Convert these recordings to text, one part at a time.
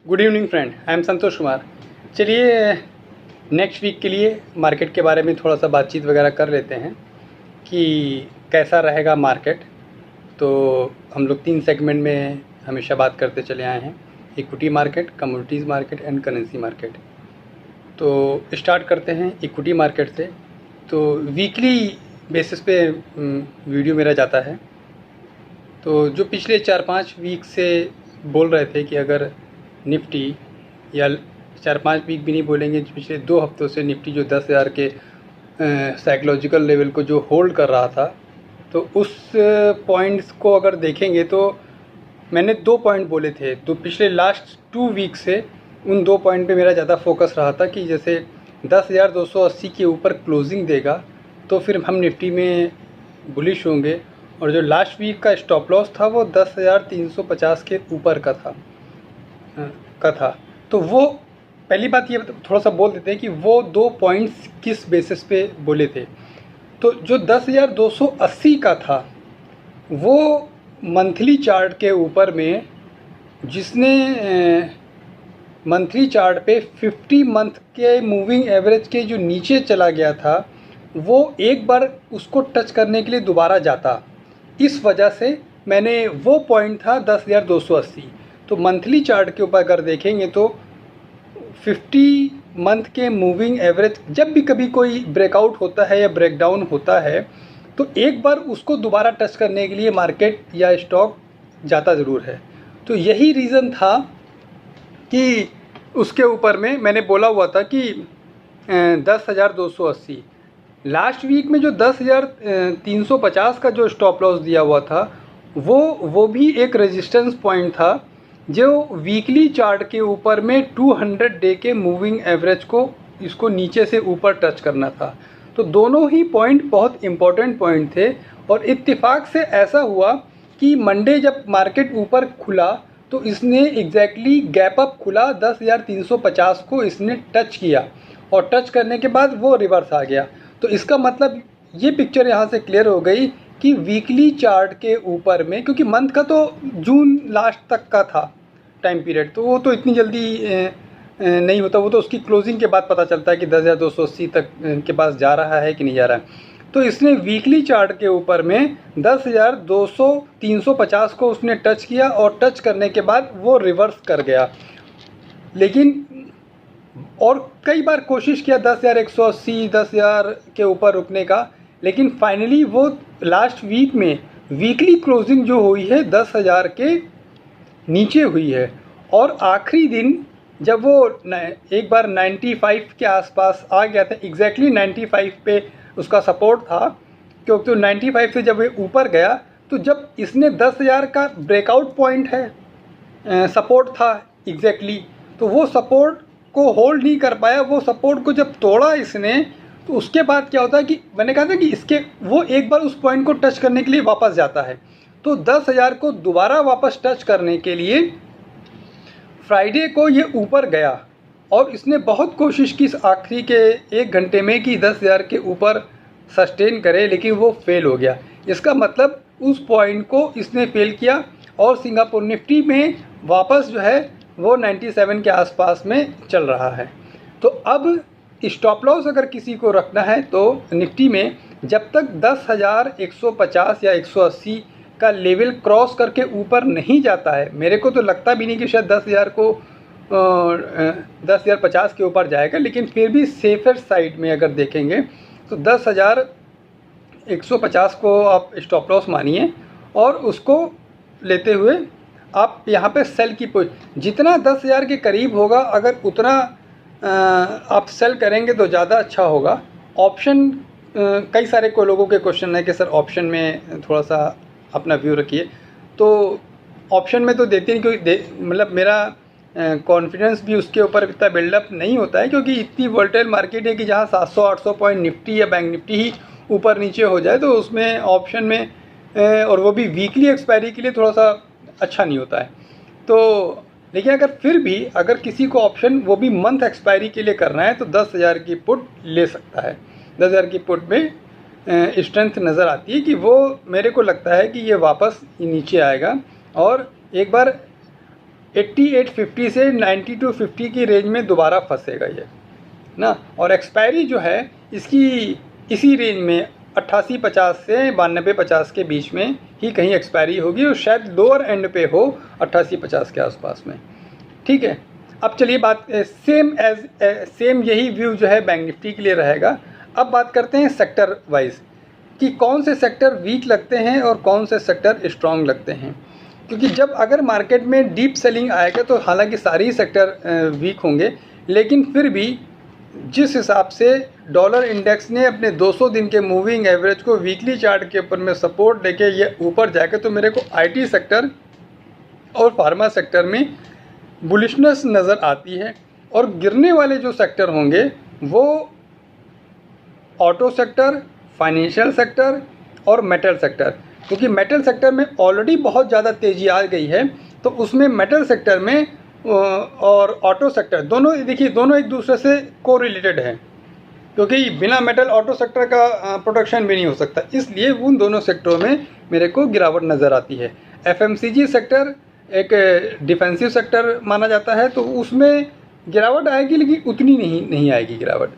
Good evening friend, I am Santosh Kumar. चलिए next week के लिए मार्केट के बारे में थोड़ा सा बातचीत वगैरह कर लेते हैं कि कैसा रहेगा मार्केट। तो हम लोग 3 सेगमेंट में हमेशा बात करते चले आए हैं, equity market, commodities market and currency market. तो स्टार्ट करते हैं इक्विटी मार्केट से। तो वीकली बेसिस पे वीडियो मेरा जाता है। तो जो पिछले 4-5 वीक से बोल रहे थे कि अगर निफ्टी, या 4-5 वीक भी नहीं बोलेंगे, पिछले 2 हफ्तों से निफ्टी जो 10,000 के साइकोलॉजिकल लेवल को जो होल्ड कर रहा था, तो उस पॉइंट्स को अगर देखेंगे तो मैंने 2 पॉइंट बोले थे। तो पिछले लास्ट 2 वीक से उन 2 पॉइंट पे मेरा ज़्यादा फोकस रहा था कि जैसे 10,280 के ऊपर क्लोजिंग देगा तो फिर हम निफ्टी में बुलिश होंगे, और जो लास्ट वीक का स्टॉप लॉस था वो 10,350 के ऊपर का था। तो वो पहली बात ये थोड़ा सा बोल देते हैं कि वो 2 पॉइंट्स किस बेसिस पे बोले थे। तो जो 10,280 का था वो मंथली चार्ट के ऊपर में, जिसने मंथली चार्ट पे 50 मंथ के मूविंग एवरेज के जो नीचे चला गया था, वो एक बार उसको टच करने के लिए दोबारा जाता। इस वजह से मैंने वो पॉइंट था 10,280। तो मंथली चार्ट के ऊपर अगर देखेंगे तो 50 मंथ के मूविंग एवरेज जब भी कभी कोई ब्रेकआउट होता है या ब्रेकडाउन होता है तो एक बार उसको दोबारा टच करने के लिए मार्केट या स्टॉक जाता ज़रूर है। तो यही रीज़न था कि उसके ऊपर में मैंने बोला हुआ था कि 10,280। लास्ट वीक में जो 10,350 का जो स्टॉप लॉस दिया हुआ था वो भी एक रेजिस्टेंस पॉइंट था, जो वीकली चार्ट के ऊपर में 200 डे के मूविंग एवरेज को इसको नीचे से ऊपर टच करना था। तो दोनों ही पॉइंट बहुत इम्पोर्टेंट पॉइंट थे, और इत्तेफाक से ऐसा हुआ कि मंडे जब मार्केट ऊपर खुला तो इसने एग्जैक्टली गैप अप खुला, 10,350 को इसने टच किया, और टच करने के बाद वो रिवर्स आ गया। तो इसका मतलब ये पिक्चर यहाँ से क्लियर हो गई कि वीकली चार्ट के ऊपर में, क्योंकि मंथ का तो जून लास्ट तक का था टाइम पीरियड, तो वो तो इतनी जल्दी नहीं होता, वो तो उसकी क्लोजिंग के बाद पता चलता है कि 10,280 तक के पास जा रहा है कि नहीं जा रहा है। तो इसने वीकली चार्ट के ऊपर में 10,350 को उसने टच किया, और टच करने के बाद वो रिवर्स कर गया। लेकिन और कई बार कोशिश किया 10,180, 10,000 के ऊपर रुकने का, लेकिन फाइनली वो लास्ट वीक में वीकली क्लोजिंग जो हुई है 10,000 के नीचे हुई है। और आखिरी दिन जब वो एक बार 95 के आसपास आ गया था, एग्जैक्टली 95 पे उसका सपोर्ट था, क्योंकि तो 95 से जब ये ऊपर गया तो जब इसने 10,000 का ब्रेकआउट पॉइंट है, सपोर्ट था एग्जैक्टली, तो वो सपोर्ट को होल्ड नहीं कर पाया। वो सपोर्ट को जब तोड़ा इसने, तो उसके बाद क्या होता है कि मैंने कहा था कि इसके वो एक बार उस पॉइंट को टच करने के लिए वापस जाता है। तो 10,000 को दोबारा वापस टच करने के लिए फ्राइडे को ये ऊपर गया, और इसने बहुत कोशिश की आखिरी के 1 घंटे में कि 10,000 के ऊपर सस्टेन करे, लेकिन वो फेल हो गया। इसका मतलब उस पॉइंट को इसने फेल किया, और सिंगापुर निफ्टी में वापस जो है वो 97 के आसपास में चल रहा है। तो अब स्टॉप लॉस अगर किसी को रखना है तो निफ्टी में जब तक 10,150 या 180 का लेवल क्रॉस करके ऊपर नहीं जाता है, मेरे को तो लगता भी नहीं कि शायद 10,050 के ऊपर जाएगा, लेकिन फिर भी सेफर साइड में अगर देखेंगे तो 10,150 को आप स्टॉप लॉस मानिए, और उसको लेते हुए आप यहाँ पे सेल की जितना 10,000 के करीब होगा, अगर उतना आप सेल करेंगे तो ज़्यादा अच्छा होगा। ऑप्शन कई सारे को लोगों के क्वेश्चन है कि सर ऑप्शन में थोड़ा सा अपना व्यू रखिए। तो ऑप्शन में तो देते नहीं, क्योंकि मतलब मेरा कॉन्फिडेंस भी उसके ऊपर इतना बिल्डअप नहीं होता है, क्योंकि इतनी वोलेटाइल मार्केट है कि जहाँ 700-800 पॉइंट निफ्टी या बैंक निफ्टी ही ऊपर नीचे हो जाए, तो उसमें ऑप्शन में और वो भी वीकली एक्सपायरी के लिए थोड़ा सा अच्छा नहीं होता है। तो लेकिन अगर किसी को ऑप्शन वो भी मंथ एक्सपायरी के लिए करना है तो 10,000 की पुट ले सकता है। 10,000 की पुट में स्ट्रेंथ नज़र आती है कि वो, मेरे को लगता है कि ये वापस नीचे आएगा, और एक बार 8850 से 9250 की रेंज में दोबारा फंसेगा ये ना। और एक्सपायरी जो है इसकी इसी रेंज में 8850 से 9250 के बीच में ही कहीं एक्सपायरी होगी, और शायद लोअर एंड पे हो 8850 के आसपास में। ठीक है, अब चलिए बात सेम यही व्यू जो है बैंक निफ्टी के लिए रहेगा। अब बात करते हैं सेक्टर वाइज कि कौन से सेक्टर वीक लगते हैं और कौन से सेक्टर स्ट्रांग लगते हैं। क्योंकि जब अगर मार्केट में डीप सेलिंग आएगा तो हालांकि सारे ही सेक्टर वीक होंगे, लेकिन फिर भी जिस हिसाब से डॉलर इंडेक्स ने अपने 200 दिन के मूविंग एवरेज को वीकली चार्ट के ऊपर में सपोर्ट देके ये ऊपर जाके, तो मेरे को आईटी सेक्टर और फार्मा सेक्टर में बुलिशनेस नज़र आती है। और गिरने वाले जो सेक्टर होंगे वो ऑटो सेक्टर, फाइनेंशियल सेक्टर और मेटल सेक्टर, क्योंकि मेटल सेक्टर में ऑलरेडी बहुत ज़्यादा तेज़ी आ गई है, तो उसमें मेटल सेक्टर में और ऑटो सेक्टर दोनों, देखिए दोनों एक दूसरे से कोरिलेटेड हैं, क्योंकि बिना मेटल ऑटो सेक्टर का प्रोडक्शन भी नहीं हो सकता, इसलिए उन दोनों सेक्टरों में मेरे को गिरावट नज़र आती है। एफएमसीजी सेक्टर एक डिफेंसिव सेक्टर माना जाता है, तो उसमें गिरावट आएगी, लेकिन उतनी नहीं आएगी गिरावट।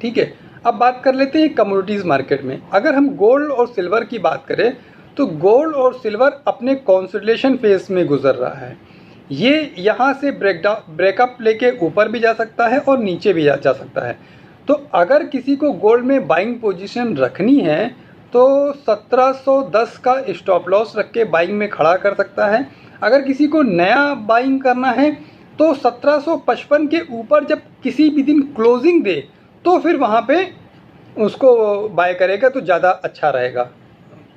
ठीक है, अब बात कर लेते हैं कमोडिटीज़ मार्केट में। अगर हम गोल्ड और सिल्वर की बात करें तो गोल्ड और सिल्वर अपने कंसोलिडेशन फेज में गुजर रहा है। ये यहाँ से ब्रेकअप लेके ऊपर भी जा सकता है और नीचे भी जा सकता है। तो अगर किसी को गोल्ड में बाइंग पोजीशन रखनी है तो 1710 का स्टॉप लॉस रख के बाइंग में खड़ा कर सकता है। अगर किसी को नया बाइंग करना है तो 1755 के ऊपर जब किसी भी दिन क्लोजिंग दे तो फिर वहाँ पे उसको बाय करेगा तो ज़्यादा अच्छा रहेगा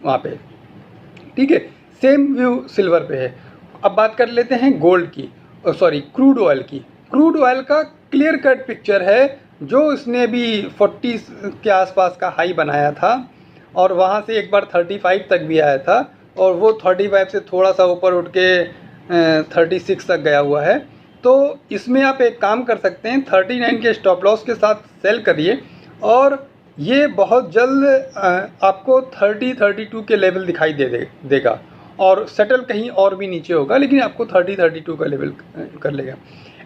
वहाँ पे। ठीक है, सेम व्यू सिल्वर पे है। अब बात कर लेते हैं गोल्ड की, क्रूड ऑयल की। क्रूड ऑयल का क्लियर कट पिक्चर है, जो इसने भी 40 के आसपास का हाई बनाया था और वहाँ से एक बार 35 तक भी आया था, और वो 35 से थोड़ा सा ऊपर उठ के 36 तक गया हुआ है। तो इसमें आप एक काम कर सकते हैं, 39 के स्टॉप लॉस के साथ सेल करिए, और ये बहुत जल्द आपको 32 के लेवल दिखाई देगा, और सेटल कहीं और भी नीचे होगा, लेकिन आपको 32 का लेवल कर लेगा।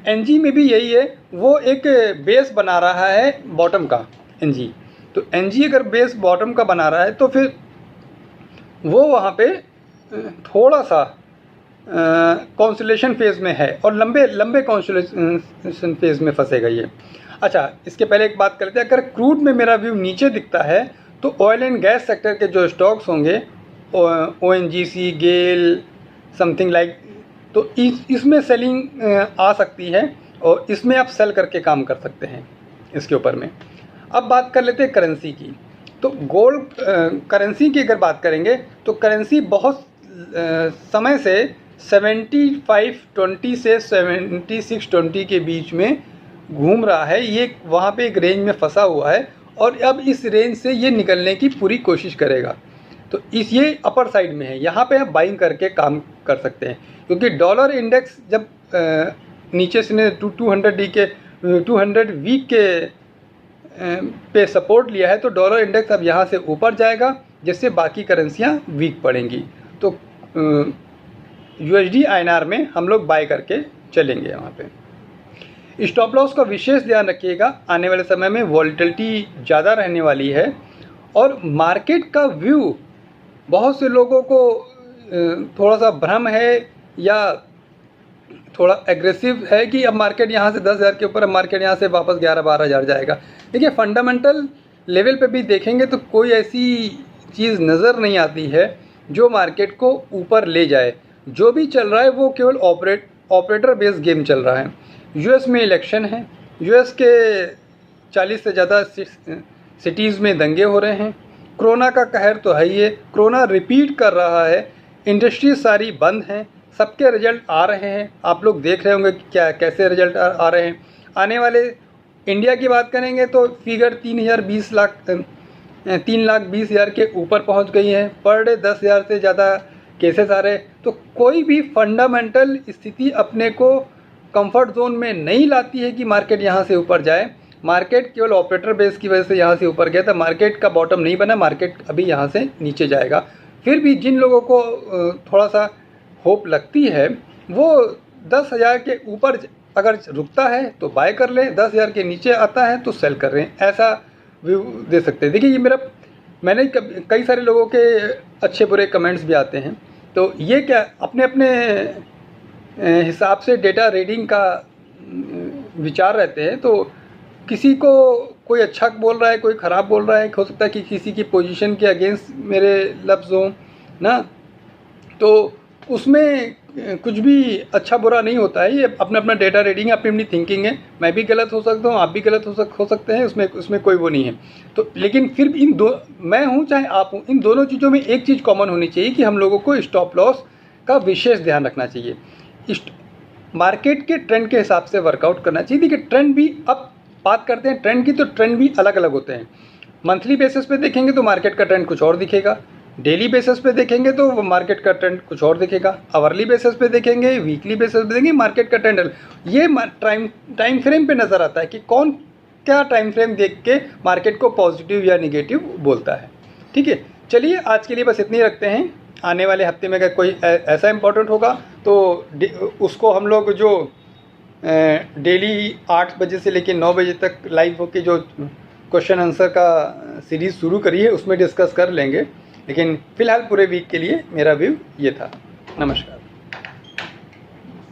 एनजी में भी यही है, वो एक बेस बना रहा है बॉटम का एनजी। तो एनजी अगर बेस बॉटम का बना रहा है तो फिर वो वहाँ पे थोड़ा सा कॉन्सोलेशन फेज़ में है और लंबे कॉन्सोलेशन फेज़ में फंसेगा ये। अच्छा, इसके पहले एक बात करते हैं, अगर क्रूड में मेरा व्यू नीचे दिखता है तो ऑयल एंड गैस सेक्टर के जो स्टॉक्स होंगे, ONGC, गेल, समथिंग लाइक, तो इसमें सेलिंग आ सकती है और इसमें आप सेल करके काम कर सकते हैं इसके ऊपर में। अब बात कर लेते हैं करेंसी की। तो गोल्ड करेंसी की अगर बात करेंगे तो करेंसी बहुत समय से 75.20 से 76.20 के बीच में घूम रहा है। ये वहाँ पे एक रेंज में फंसा हुआ है और अब इस रेंज से ये निकलने की पूरी कोशिश करेगा। तो ये अपर साइड में है, यहाँ पे आप बाइंग करके काम कर सकते हैं, क्योंकि डॉलर इंडेक्स जब नीचे से 200 वीक के पे सपोर्ट लिया है तो डॉलर इंडेक्स अब यहाँ से ऊपर जाएगा, जिससे बाकी करेंसियाँ वीक पड़ेंगी। तो USD INR में हम लोग बाय करके चलेंगे। वहाँ पे स्टॉप लॉस का विशेष ध्यान रखिएगा, आने वाले समय में वॉलेटिलिटी ज़्यादा रहने वाली है और मार्केट का व्यू बहुत से लोगों को थोड़ा सा भ्रम है या थोड़ा एग्रेसिव है कि अब मार्केट यहाँ से 10,000 के ऊपर, अब मार्केट यहाँ से वापस 11-12 हज़ार जाएगा। देखिए, फंडामेंटल लेवल पे भी देखेंगे तो कोई ऐसी चीज़ नज़र नहीं आती है जो मार्केट को ऊपर ले जाए। जो भी चल रहा है वो केवल ऑपरेटर बेस्ड गेम चल रहा है। US में इलेक्शन है, US के 40 से ज़्यादा सिटीज़ में दंगे हो रहे हैं, कोरोना का कहर तो है ही है, कोरोना रिपीट कर रहा है, इंडस्ट्री सारी बंद हैं, सबके रिजल्ट आ रहे हैं, आप लोग देख रहे होंगे कि कैसे रिजल्ट आ रहे हैं। आने वाले इंडिया की बात करेंगे तो फिगर 3,20,000 के ऊपर पहुंच गई है, पर डे 10,000 से ज़्यादा केसेस आ रहे। तो कोई भी फंडामेंटल स्थिति अपने को कंफर्ट जोन में नहीं लाती है कि मार्केट यहाँ से ऊपर जाए। मार्केट केवल ऑपरेटर बेस की वजह से यहाँ से ऊपर गया था, मार्केट का बॉटम नहीं बना, मार्केट अभी यहाँ से नीचे जाएगा। फिर भी जिन लोगों को थोड़ा सा होप लगती है वो 10,000 के ऊपर अगर रुकता है तो बाय कर ले, 10,000 के नीचे आता है तो सेल कर रहे हैं, ऐसा व्यू दे सकते हैं। देखिए ये मैंने कई सारे लोगों के अच्छे बुरे कमेंट्स भी आते हैं, तो ये क्या अपने अपने हिसाब से डेटा रीडिंग का विचार रहते हैं। तो किसी को कोई अच्छा बोल रहा है, कोई ख़राब बोल रहा है, हो सकता है कि किसी की पोजीशन के अगेंस्ट मेरे लफ्ज़ हों ना, तो उसमें कुछ भी अच्छा बुरा नहीं होता है। ये अपना अपना डेटा रीडिंग है, अपनी अपनी थिंकिंग है। मैं भी गलत हो सकता हूँ, आप भी गलत हो सकते हैं, उसमें कोई वो नहीं है। तो लेकिन फिर मैं हूँ चाहे आप हूँ, इन दोनों चीज़ों में एक चीज़ कॉमन होनी चाहिए कि हम लोगों को स्टॉप लॉस का विशेष ध्यान रखना चाहिए, मार्केट के ट्रेंड के हिसाब से वर्कआउट करना चाहिए। देखिए ट्रेंड भी, अब बात करते हैं ट्रेंड की, तो ट्रेंड भी अलग अलग होते हैं। मंथली बेसिस पे देखेंगे तो मार्केट का ट्रेंड कुछ और दिखेगा, डेली बेसिस पे देखेंगे तो मार्केट का ट्रेंड कुछ और दिखेगा, आवरली बेसिस पे देखेंगे, वीकली बेसिस पे देखेंगे, मार्केट का ट्रेंड ये टाइम फ्रेम पे नज़र आता है कि कौन क्या टाइम फ्रेम देख के मार्केट को पॉजिटिव या निगेटिव बोलता है। ठीक है, चलिए आज के लिए बस इतनी रखते हैं। आने वाले हफ्ते में अगर कोई ऐसा इम्पोर्टेंट होगा तो उसको हम लोग जो डेली 8 बजे से लेकर 9 बजे तक लाइव होके जो क्वेश्चन आंसर का सीरीज़ शुरू करी है उसमें डिस्कस कर लेंगे। लेकिन फ़िलहाल पूरे वीक के लिए मेरा व्यू ये था। नमस्कार।